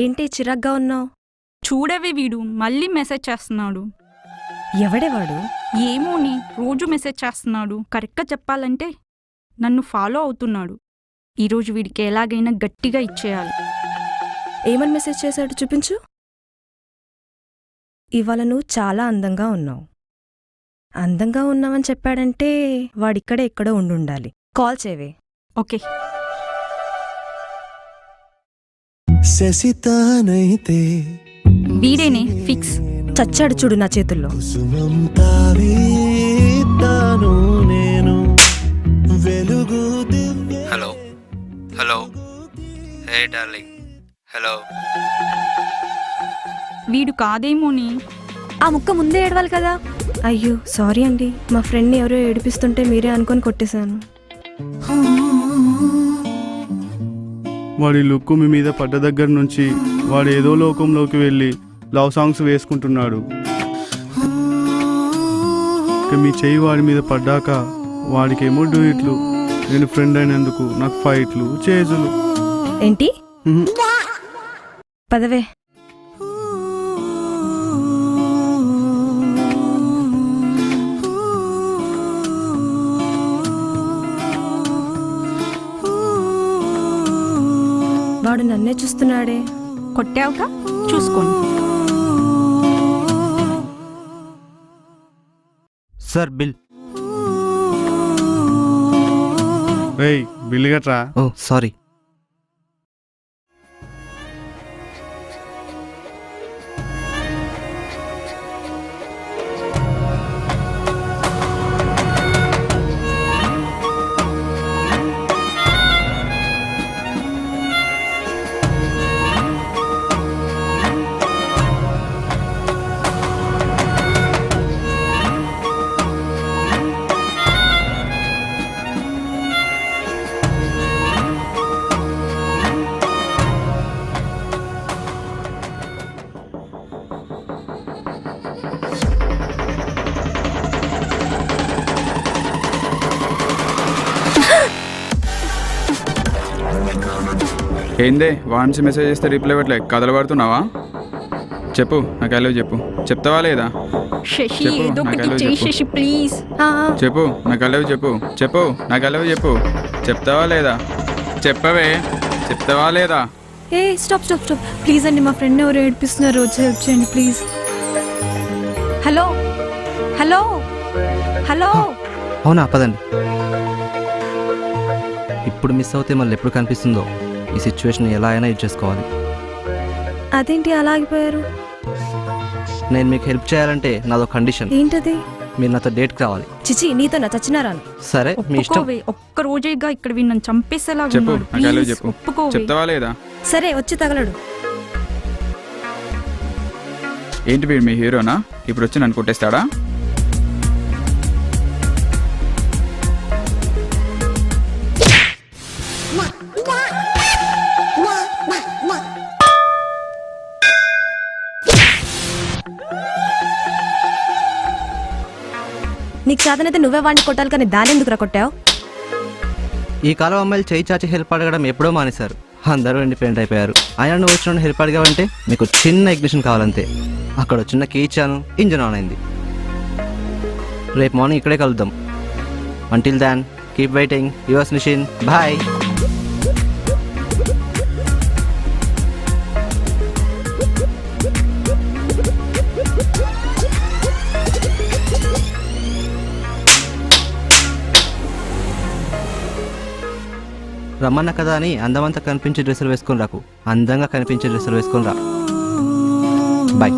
ఏంటి చిరాగ్గా ఉన్నావు? చూడవే వీడు మళ్ళీ మెసేజ్ చేస్తున్నాడు. ఎవడేవాడు? ఏమోని రోజు మెసేజ్ చేస్తున్నాడు. కరెక్ట్గా చెప్పాలంటే నన్ను ఫాలో అవుతున్నాడు. ఈరోజు వీడికి ఎలాగైనా గట్టిగా ఇచ్చేయాలి. ఏమని మెసేజ్ చేశాడు చూపించు. ఇవాళ నువ్వు చాలా అందంగా ఉన్నావు. అందంగా ఉన్నావని చెప్పాడంటే వాడిక్కడే ఎక్కడో ఉండుండాలి. కాల్ చేయవే. ఓకే. వీడేనే ఫిక్స్. చచ్చాడు చూడు నా చేతుల్లో. Hello hello hey darling hello. వీడు కాదేమోని. ఆ ముక్క ముందే ఏడవాలి కదా. అయ్యో సారీ అండి, మా ఫ్రెండ్ని ఎవరో ఏడిపిస్తుంటే మీరే అనుకొని కొట్టేశాను. వాడి లుక్కు మీ మీద పడ్డ దగ్గర నుంచి వాడు ఏదో లోకంలోకి వెళ్ళి లవ్ సాంగ్స్ వేసుకుంటున్నాడు. మీ చెయ్యి వాడి మీద పడ్డాక వాడికేమో డూయిట్లు, నేను ఫ్రెండ్ అయినందుకు నాకు ఫైట్లు చేజులు. ఏంటి పదవే. వాడు నన్నే చూస్తున్నాడే. కొట్టావుగా చూసుకోండి. Sir bill. రేయ్ బిల్లు గట్రా. ఓ సారీ. ఏందే వాన్స్ మెసేజ్ చేస్తే రిప్లై ఇవ్వట్లే, కథలు పడుతున్నావా? చెప్పు నాకు అలవ్ చెప్పు. చెప్తావా లేదా? శశి చెప్పు, ఏదో నాకు ఒకటి అలవ్ చెయ్యి చెప్పు. శశి ప్లీజ్. చెప్పు నాకు అలవ్ చెప్పు. చెప్పు నాకు అలవ్ చెప్పు. చెప్తావా లేదా? చెప్పవే, చెప్తావా లేదా? ఏ స్టాప్ స్టాప్ స్టాప్ ప్లీజ్ అండి, మా ఫ్రెండ్ ఎవరు ఏడిపిస్తున్నారు, వచ్చి హెల్ప్ చేయండి ప్లీజ్. Hello hello hello. అవునా పదండి. ఇప్పుడు మిస్ అవుతే మళ్ళీ ఎప్పుడు కనిపిస్తుందో. ఈ సిచ్యువేషన్ ఎలా అయినా యూజ్ చేసుకోవాలి. అదేంటి అలా ఆగిపోయారు? నేను మీకు హెల్ప్ చేయాలంటే నాదో కండిషన్. ఏంటది? మీరు నాతో డేట్కి రావాలి. చిచి నీతో నా చచ్చినా రాను. సరే మీ ఇష్టం. ఒప్పుకోవే, ఒక్క రోజేగా ఇక్కడ వీళ్ళని చంపేసేలా చెప్పు ఉన్నాడు. నాకు అలవ్ ప్లీజ్ చెప్పు. ఒప్పుకోవే. చెప్తావా లేదా? సరే వచ్చి తగలడు. ఏంటి వీడు మీ హీరోనా? ఇప్పుడు వచ్చి నన్ను కొట్టేస్తాడా? నీకు సాధనైతే నువ్వే వాడిని కొట్టాలి, కానీ దాని ఎందుకు కొట్టావు? ఈ కాలం అమ్మాయిలు చేయి చాచి హెల్ప్ అడగడం ఎప్పుడో మానేశారు. అందరూ ఇండిపెండెంట్ అయిపోయారు. అయినా నువ్వు వచ్చిన హెల్ప్ అడిగావంటే నీకు చిన్న ఇగ్నిషన్ కావాలంతే. అక్కడ చిన్న కీ ఇచ్చాను, ఇంజన్ ఆన్ అయింది. రేపు మార్నింగ్ ఇక్కడే కలుద్దాం. Until dawn keep waiting. Yours Nishin. Bye. రమ్మన్న కదా అని అందమంతా కనిపించే డ్రెస్సులు వేసుకొని రాకు. అందంగా కనిపించే డ్రెస్సులు వేసుకొని రా. బాయ్.